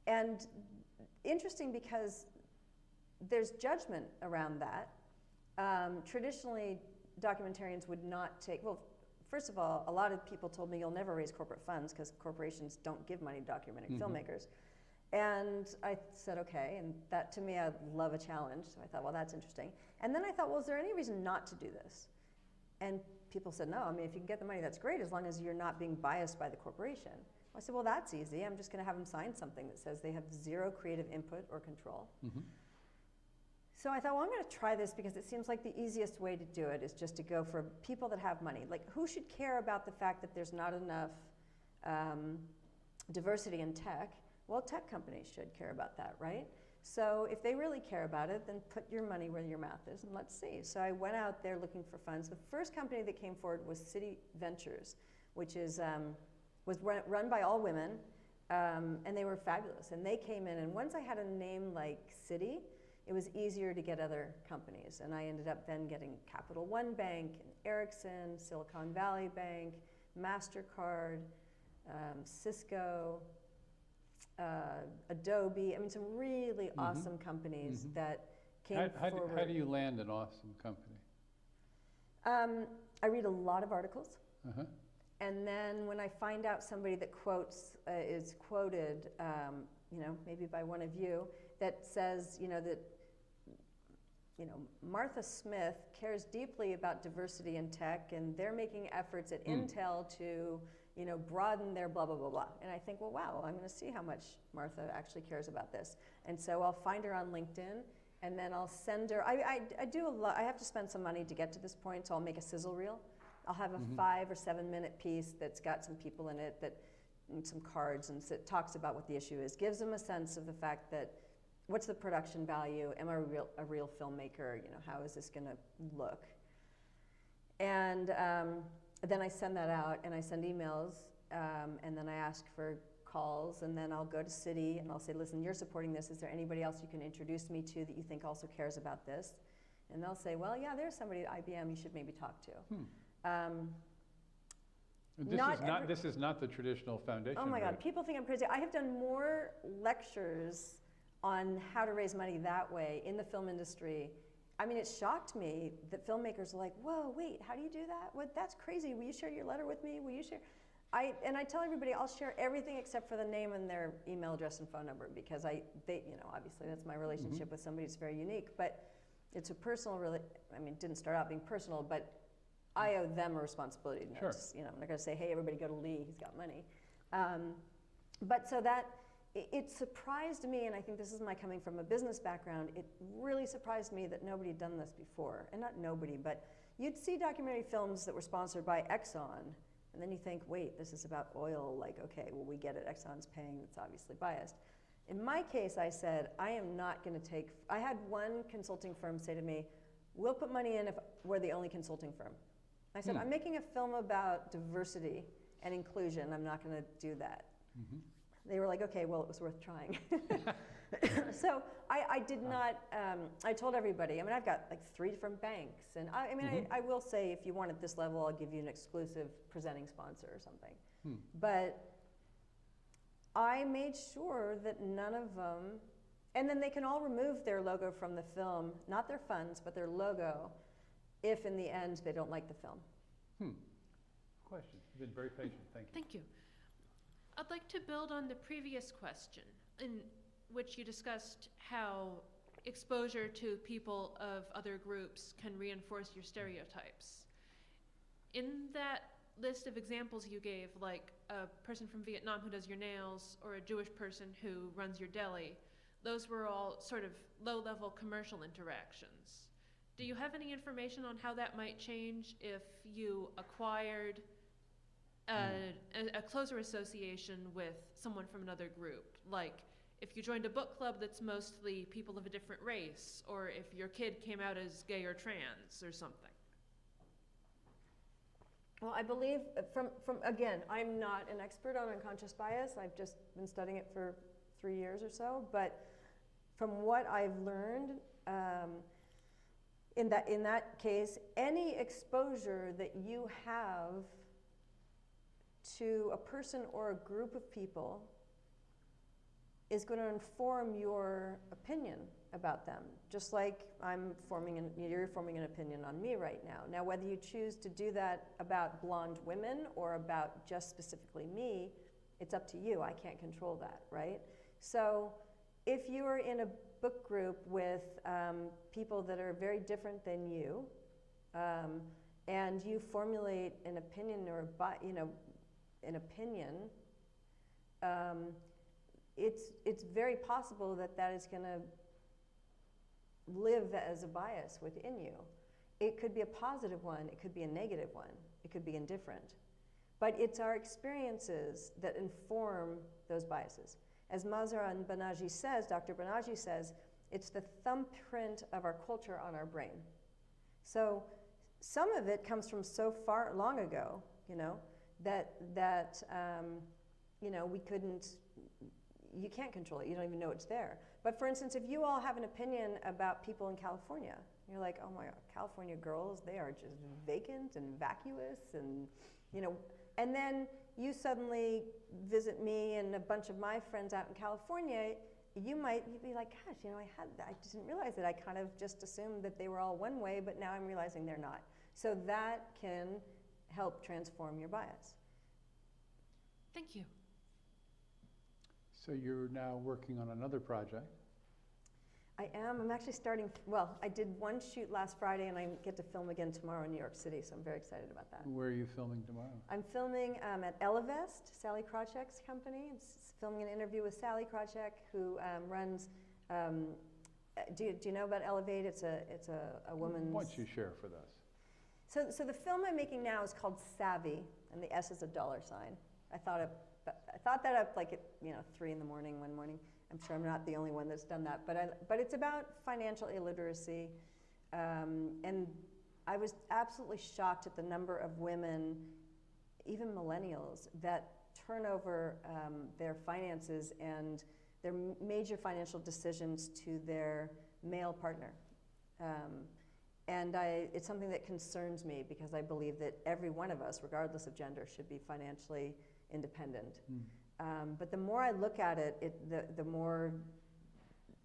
And interesting, because there's judgment around that. Traditionally, documentarians would not take, well, first of all, a lot of people told me you'll never raise corporate funds because corporations don't give money to documentary filmmakers. And I said, okay, and that, to me, I love a challenge, so I thought, well, that's interesting. And then I thought, well, is there any reason not to do this? And people said, no, I mean, if you can get the money, that's great, as long as you're not being biased by the corporation. I said, well, that's easy. I'm just going to have them sign something that says they have 0 creative input or control. So I thought, well, I'm going to try this because it seems like the easiest way to do it is just to go for people that have money. Like, who should care about the fact that there's not enough diversity in tech? Well, tech companies should care about that, right? So if they really care about it, then put your money where your mouth is and let's see. So I went out there looking for funds. The first company that came forward was City Ventures, which is, was run by all women, and they were fabulous. And they came in, and once I had a name like City, it was easier to get other companies. And I ended up then getting Capital One Bank, and Ericsson, Silicon Valley Bank, MasterCard, Cisco, Adobe. I mean, some really awesome companies that came forward. How do you land an awesome company? I read a lot of articles. Uh-huh. And then when I find out somebody that quotes, is quoted, you know, maybe by one of you, that says, you know, that, you know, Martha Smith cares deeply about diversity in tech, and they're making efforts at Intel to, you know, broaden their blah, blah, blah, blah. And I think, well, wow, I'm going to see how much Martha actually cares about this. And so I'll find her on LinkedIn, and then I'll send her. I do a lot. I have to spend some money to get to this point, so I'll make a sizzle reel. I'll have a 5 or 7 minute piece that's got some people in it, that, and some cards, and it talks about what the issue is. Gives them a sense of the fact that, what's the production value? Am I a real filmmaker? You know, how is this going to look? And then I send that out, and I send emails, and then I ask for calls, and then I'll go to City, and I'll say, listen, you're supporting this. Is there anybody else you can introduce me to that you think also cares about this? And they'll say, well, yeah, there's somebody at IBM you should maybe talk to. This is not the traditional foundation. Oh my God, route. people think I'm crazy. I have done more lectures on how to raise money that way in the film industry. I mean, it shocked me that filmmakers are like, whoa, wait, how do you do that? What, that's crazy. Will you share your letter with me? Will you share? And I tell everybody I'll share everything except for the name and their email address and phone number, because they, you know, obviously that's my relationship with somebody that's very unique, but it's a personal, I mean, it didn't start out being personal, but I owe them a responsibility. Sure. You know, I'm not going to say, hey, everybody go to Lee, he's got money. But so that, it surprised me, and I think this is my coming from a business background, it really surprised me that nobody had done this before. And not nobody, but you'd see documentary films that were sponsored by Exxon, and then you think, wait, this is about oil, like, okay, well, we get it, Exxon's paying, it's obviously biased. In my case, I said, I am not going to take, I had one consulting firm say to me, we'll put money in if we're the only consulting firm. I said, I'm making a film about diversity and inclusion. I'm not going to do that. They were like, okay, well, it was worth trying. So I did not, I told everybody, I mean, I've got like 3 different banks. And I mean, I will say, if you want at this level, I'll give you an exclusive presenting sponsor or something. But I made sure that none of them, and then they can all remove their logo from the film, not their funds, but their logo, if in the end they don't like the film. Question. You've been very patient. Thank you. Thank you. I'd like to build on the previous question, in which you discussed how exposure to people of other groups can reinforce your stereotypes. In that list of examples you gave, like a person from Vietnam who does your nails, or a Jewish person who runs your deli, those were all sort of low-level commercial interactions. Do you have any information on how that might change if you acquired a closer association with someone from another group? Like, if you joined a book club that's mostly people of a different race, or if your kid came out as gay or trans or something? Well, I believe, again, I'm not an expert on unconscious bias. I've just been studying it for 3 years or so. But from what I've learned, in that case, any exposure that you have to a person or a group of people is going to inform your opinion about them, just like you're forming an opinion on me right now. Now, whether you choose to do that about blonde women or about just specifically me, it's up to you. I can't control that, right? So if you are in a book group with people that are very different than you, and you formulate an opinion or an opinion, it's very possible that is going to live as a bias within you. It could be a positive one, it could be a negative one, it could be indifferent. But it's our experiences that inform those biases. as Mahzarin Banaji says, Dr. Banaji says, it's the thumbprint of our culture on our brain. So some of it comes from so far long ago, you know, that you know, you can't control it. You don't even know it's there. But for instance, if you all have an opinion about people in California, you're like, oh my God, California girls, they are just vacant and vacuous, and you know, and then you suddenly visit me and a bunch of my friends out in California, you'd be like, gosh, you know, I didn't realize it. I kind of just assumed that they were all one way, but now I'm realizing they're not. So that can help transform your bias. Thank you. So you're now working on another project. I am. I'm actually starting, well, I did one shoot last Friday and I get to film again tomorrow in New York City, so I'm very excited about that. Where are you filming tomorrow? I'm filming at Elevest, Sally Krawcheck's company. I'm filming an interview with Sally Krawcheck, who runs, do you know about Elevate? It's a woman's... Why don't you share for us? So the film I'm making now is called Savvy, and the S is a dollar sign. I thought that up like at 3 in the morning one morning. I'm sure I'm not the only one that's done that, but it's about financial illiteracy, and I was absolutely shocked at the number of women, even millennials, that turn over their finances and their major financial decisions to their male partner. And it's something that concerns me because I believe that every one of us, regardless of gender, should be financially independent. But the more I look at it, the more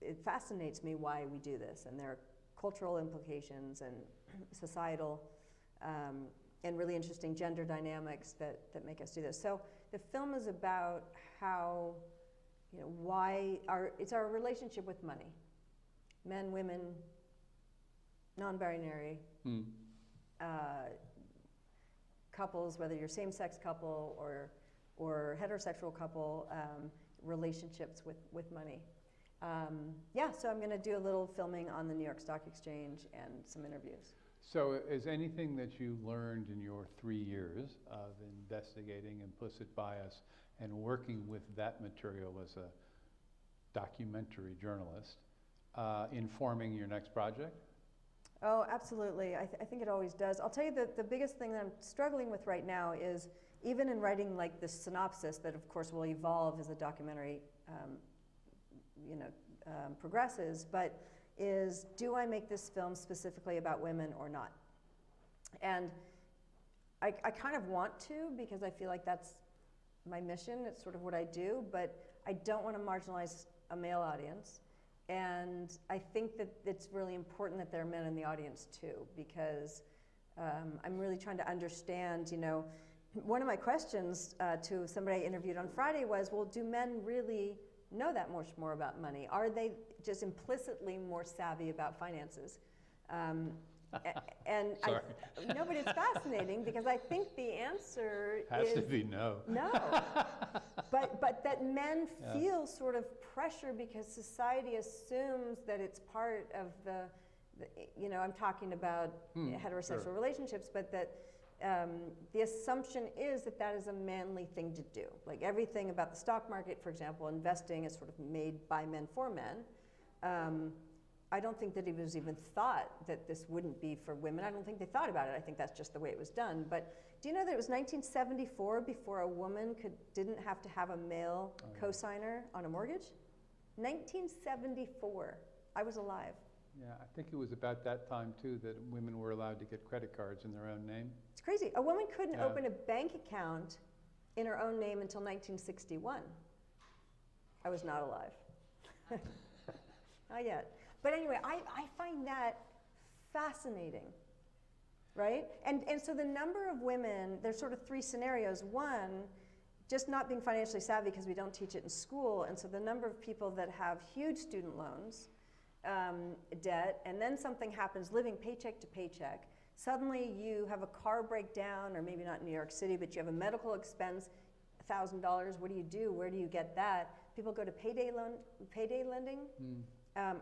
it fascinates me why we do this. And there are cultural implications and societal and really interesting gender dynamics that make us do this. So the film is about how, it's our relationship with money. Men, women, non-binary, couples, whether you're same-sex couple or heterosexual couple, relationships with money. So I'm going to do a little filming on the New York Stock Exchange and some interviews. So is anything that you learned in your 3 years of investigating implicit bias and working with that material as a documentary journalist informing your next project? Oh, absolutely. I think it always does. I'll tell you that the biggest thing that I'm struggling with right now is, even in writing like this synopsis that of course will evolve as the documentary progresses, but is, do I make this film specifically about women or not? And I kind of want to, because I feel like that's my mission, it's sort of what I do, but I don't want to marginalize a male audience. And I think that it's really important that there are men in the audience too, because I'm really trying to understand, one of my questions to somebody I interviewed on Friday was, well, do men really know that much more about money? Are they just implicitly more savvy about finances? Sorry. No, but it's fascinating because I think the answer Has is to be no. No. But that men feel sort of pressure because society assumes that it's part of I'm talking about heterosexual relationships, but that the assumption is that that is a manly thing to do. Like everything about the stock market, for example, investing is sort of made by men for men. I don't think that it was even thought that this wouldn't be for women. I don't think they thought about it. I think that's just the way it was done. But do you know that it was 1974 before a woman didn't have to have a male cosigner on a mortgage? 1974. I was alive. Yeah, I think it was about that time too that women were allowed to get credit cards in their own name. It's crazy. A woman couldn't open a bank account in her own name until 1961. I was not alive. Not yet. But anyway, I find that fascinating, right? And so the number of women, there's sort of 3 scenarios. One, just not being financially savvy because we don't teach it in school, and so the number of people that have huge student loans, debt, and then something happens living paycheck to paycheck. Suddenly you have a car breakdown, or maybe not in New York City, but you have a medical expense, $1,000. What do you do? Where do you get that? People go to payday lending.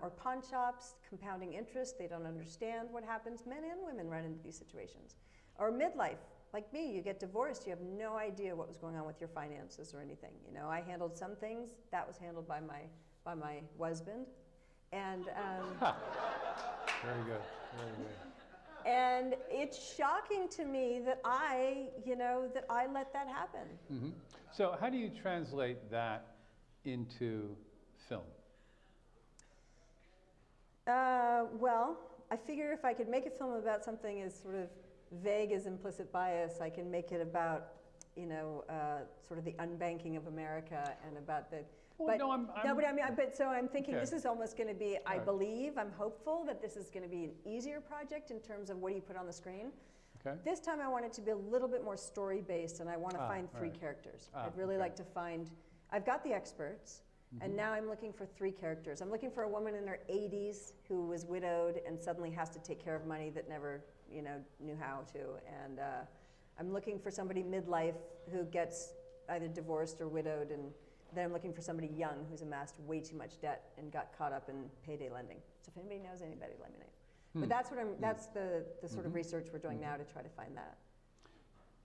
Or pawn shops, compounding interest. They don't understand what happens. Men and women run into these situations. Or midlife like me, you get divorced, you have no idea what was going on with your finances or anything. You know, I handled some things, that was handled by my husband. And Very good, very good. and it's shocking to me that I let that happen. Mm-hmm. So how do you translate that into film? Well, I figure if I could make a film about something as sort of vague as implicit bias, I can make it about, sort of the unbanking of America and about the. Well, so I'm thinking Okay. this is almost going to be. I Right. believe, I'm hopeful that this is going to be an easier project in terms of what do you put on the screen. Okay. This time I want it to be a little bit more story based, and I want to find three right. characters. Ah, I'd really okay. like to find. I've got the experts. And now I'm looking for three characters. I'm looking for a woman in her 80s who was widowed and suddenly has to take care of money that never, knew how to. And I'm looking for somebody midlife who gets either divorced or widowed. And then I'm looking for somebody young who's amassed way too much debt and got caught up in payday lending. So if anybody knows anybody, let me know. But that's what that's the sort of research we're doing now to try to find that.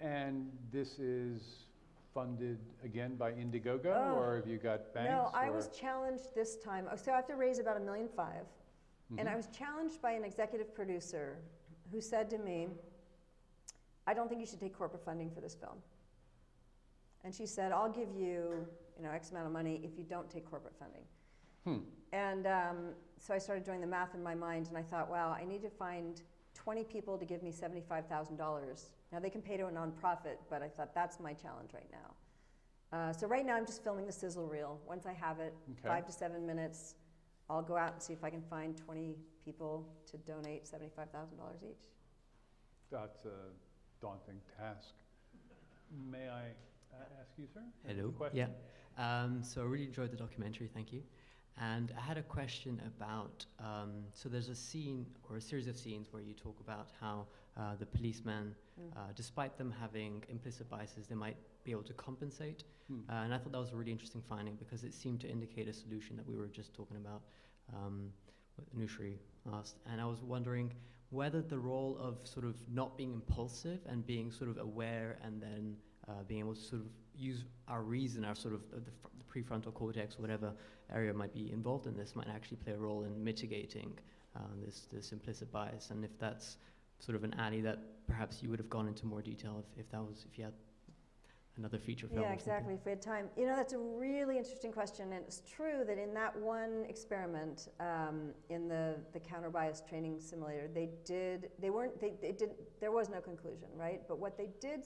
And this is funded again by Indiegogo, or have you got banks? No, I or- was challenged this time. So I have to raise about $1.5 million. And I was challenged by an executive producer who said to me, I don't think you should take corporate funding for this film. And she said, I'll give you, X amount of money if you don't take corporate funding. And so I started doing the math in my mind, and I thought, wow, I need to find 20 people to give me $75,000. Now they can pay to a nonprofit, but I thought that's my challenge right now. So right now I'm just filming the sizzle reel. Once I have it, Okay. 5 to 7 minutes, I'll go out and see if I can find 20 people to donate $75,000 each. That's a daunting task. May I ask you, sir? Hello. Question? Yeah. So I really enjoyed the documentary, thank you. And I had a question about, so there's a scene or a series of scenes where you talk about how the policemen, despite them having implicit biases, they might be able to compensate. And I thought that was a really interesting finding because it seemed to indicate a solution that we were just talking about, what Nushri asked. And I was wondering whether the role of sort of not being impulsive and being sort of aware and then being able to sort of use our reason, our sort of the prefrontal cortex, whatever area might be involved in this, might actually play a role in mitigating this implicit bias, and if that's sort of an alley that perhaps you would have gone into more detail if you had another feature film. Yeah, or exactly, if we had time. That's a really interesting question, and it's true that in that one experiment, in the counter bias training simulator, there was no conclusion, right? But what they did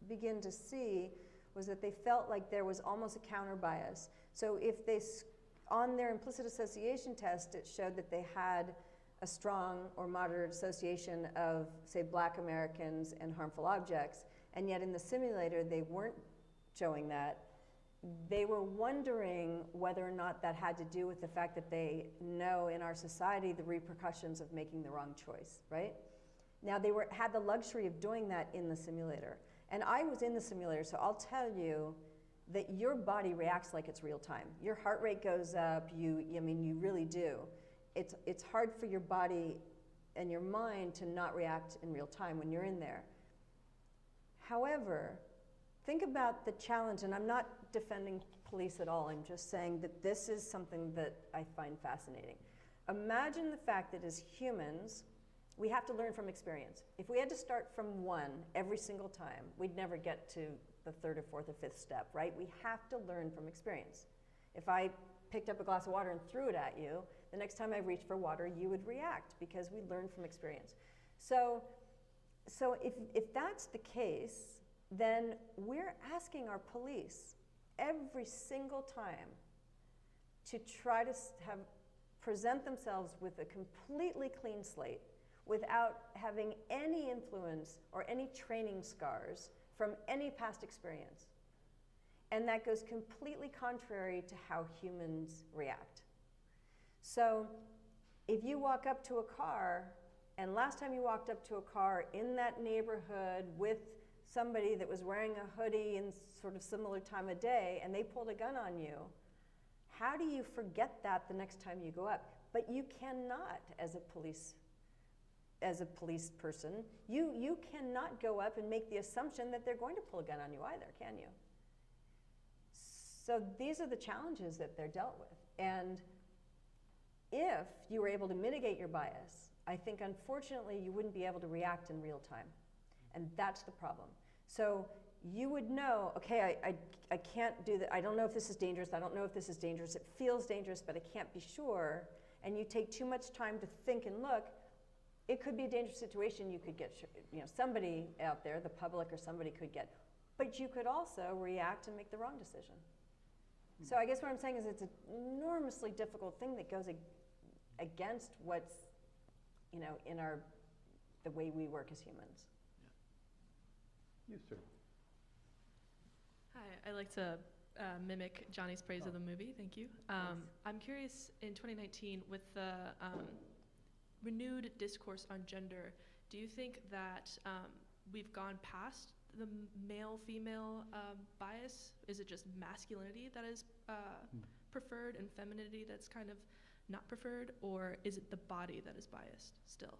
begin to see was that they felt like there was almost a counter bias. So if on their implicit association test, it showed that they had a strong or moderate association of, say, Black Americans and harmful objects, and yet in the simulator they weren't showing that. They were wondering whether or not that had to do with the fact that they know in our society the repercussions of making the wrong choice, right? Now they had the luxury of doing that in the simulator. And I was in the simulator, so I'll tell you that your body reacts like it's real time. Your heart rate goes up, you really do. It's hard for your body and your mind to not react in real time when you're in there. However, think about the challenge, and I'm not defending police at all, I'm just saying that this is something that I find fascinating. Imagine the fact that as humans, we have to learn from experience. If we had to start from 1 every single time, we'd never get to the 3rd or 4th or 5th step, right? We have to learn from experience. If I picked up a glass of water and threw it at you, the next time I reached for water, you would react because we learn from experience. So if that's the case, then we're asking our police every single time to try to present themselves with a completely clean slate without having any influence or any training scars from any past experience. And that goes completely contrary to how humans react. So if you walk up to a car, and last time you walked up to a car in that neighborhood with somebody that was wearing a hoodie in sort of similar time of day, and they pulled a gun on you, how do you forget that the next time you go up? But you cannot as a police as a police person, you cannot go up and make the assumption that they're going to pull a gun on you either, can you? So these are the challenges that they're dealt with. And if you were able to mitigate your bias, I think unfortunately you wouldn't be able to react in real time. And that's the problem. So you would know, okay, I can't do that. I don't know if this is dangerous. I don't know if this is dangerous. It feels dangerous, but I can't be sure. And you take too much time to think and look, it could be a dangerous situation. You could get, somebody out there, the public or somebody could get, but you could also react and make the wrong decision. So I guess what I'm saying is it's an enormously difficult thing that goes against what's, in the way we work as humans. Yes, sir. Hi, I like to mimic Johnny's praise of the movie. Thank you. I'm curious, in 2019, with the renewed discourse on gender, do you think that we've gone past the male-female bias? Is it just masculinity that is preferred and femininity that's kind of not preferred, or is it the body that is biased still?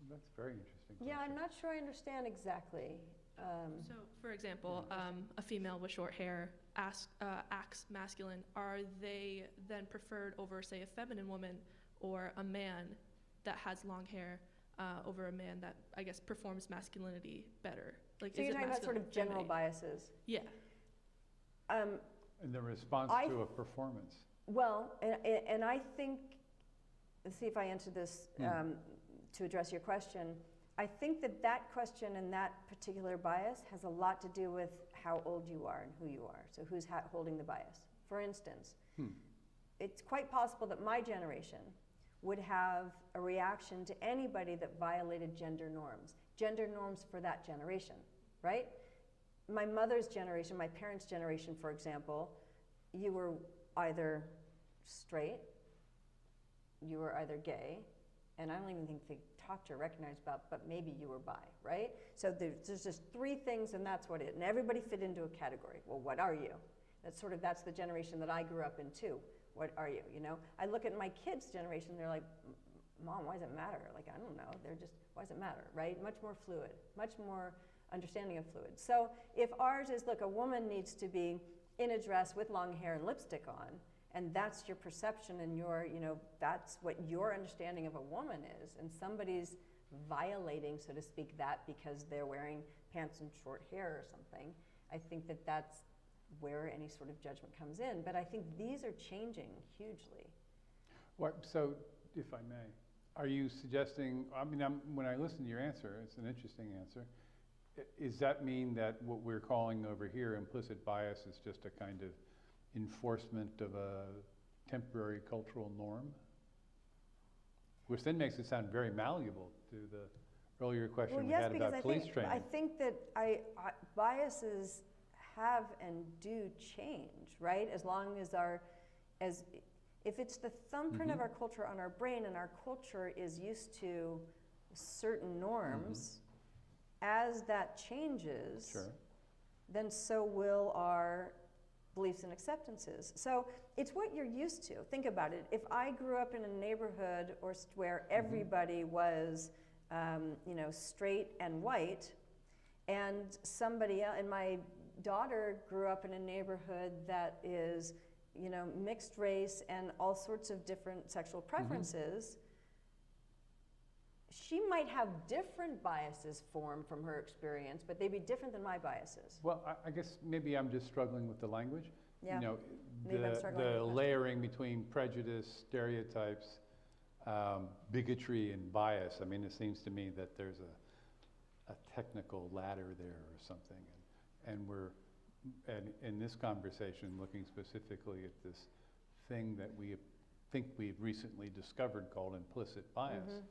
That's a very interesting question. Yeah, I'm not sure I understand exactly. So, for example, a female with short hair acts masculine. Are they then preferred over, say, a feminine woman, or a man that has long hair over a man that, I guess, performs masculinity better? Like, So is you're it talking about sort of general feminine? biases? Yeah. And the response to a performance. Well, and I think, let's see if I answer this to address your question. I think that question and that particular bias has a lot to do with how old you are and who you are. So who's holding the bias? For instance, it's quite possible that my generation would have a reaction to anybody that violated gender norms for that generation, right? My mother's generation, my parents' generation, for example, you were either straight, you were either gay, and I don't even think they talked or recognized about, but maybe you were bi, right? So there's just three things, and that's what it, and everybody fit into a category. Well, what are you? That's the generation that I grew up in too. What are you, I look at my kids' generation, they're like, Mom, why does it matter? Like, I don't know, why does it matter, right? Much more fluid, much more understanding of fluid. So if ours is, look, a woman needs to be in a dress with long hair and lipstick on, and that's your perception and your, that's what your understanding of a woman is, and somebody's violating, so to speak, that because they're wearing pants and short hair or something, I think that that's where any sort of judgment comes in. But I think these are changing hugely. So, if I may, are you suggesting, when I listen to your answer, it's an interesting answer. Does that mean that what we're calling over here implicit bias is just a kind of enforcement of a temporary cultural norm? Which then makes it sound very malleable to the earlier question we had about police training. I think that biases have and do change, right? As long as if it's the thumbprint of our culture on our brain, and our culture is used to certain norms, as that changes, then so will our beliefs and acceptances. So it's what you're used to. Think about it. If I grew up in a neighborhood where everybody was, straight and white, and somebody else, and my daughter grew up in a neighborhood that is, mixed race and all sorts of different sexual preferences, she might have different biases form from her experience, but they'd be different than my biases. Well, I guess maybe I'm just struggling with the language. Yeah. The layering between prejudice, stereotypes, bigotry, and bias. It seems to me that there's a technical ladder there or something, and we're in this conversation looking specifically at this thing that we think we've recently discovered called implicit bias.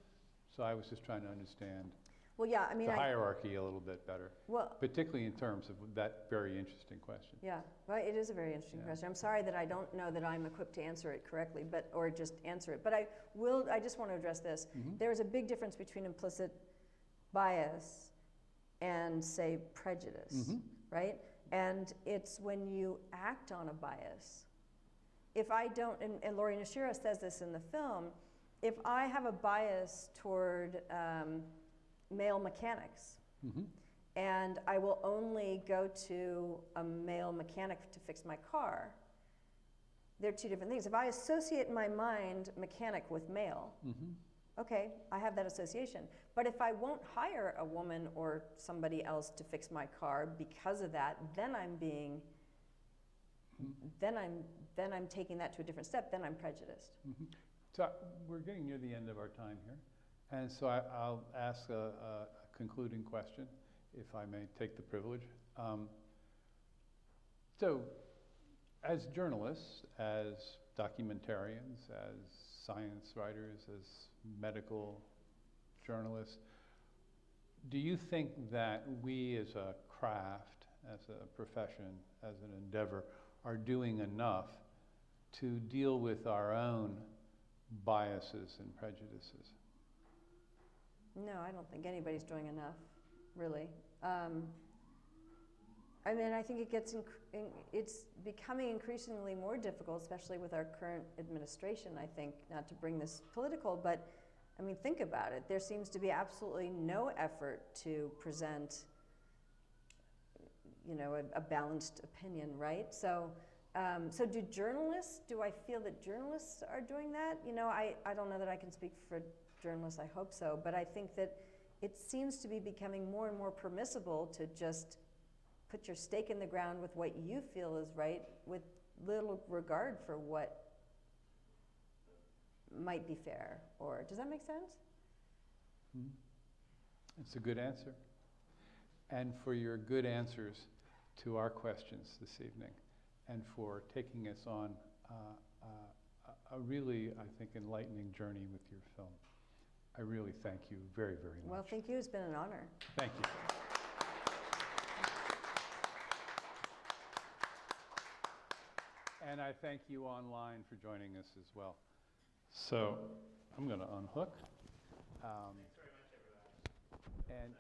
So I was just trying to understand the hierarchy a little bit better, particularly in terms of that very interesting question. Yeah, well, it is a very interesting question. I'm sorry that I don't know that I'm equipped to answer it correctly, or just answer it. But I just want to address this. There is a big difference between implicit bias and, say, prejudice, right? And it's when you act on a bias. If I don't, and Laurie Nishira says this in the film, if I have a bias toward male mechanics, Mhm. and I will only go to a male mechanic to fix my car, they're two different things. If I associate in my mind mechanic with male, Mhm. okay, I have that association. But if I won't hire a woman or somebody else to fix my car because of that, then I'm being, then I'm taking that to a different step, then I'm prejudiced. Mhm. So we're getting near the end of our time here, and so I'll ask a concluding question, if I may take the privilege. So, as journalists, as documentarians, as science writers, as medical journalists, do you think that we as a craft, as a profession, as an endeavor, are doing enough to deal with our own biases and prejudices? No, I don't think anybody's doing enough, really. I mean, I think it's becoming increasingly more difficult, especially with our current administration, I think, not to bring this political, but I mean, think about it. There seems to be absolutely no effort to present, you know, a balanced opinion, right? So do I feel that journalists are doing that? You know, I don't know that I can speak for journalists, I hope so, but I think that it seems to be becoming more and more permissible to just put your stake in the ground with what you feel is right, with little regard for what might be fair. Or does that make sense? It's a good answer. And for your good answers to our questions this evening, and for taking us on a really, I think, enlightening journey with your film. I really thank you very, very much. Well, thank you. It's been an honor. Thank you. And I thank you online for joining us as well. So I'm going to unhook. Thanks very much, everybody. And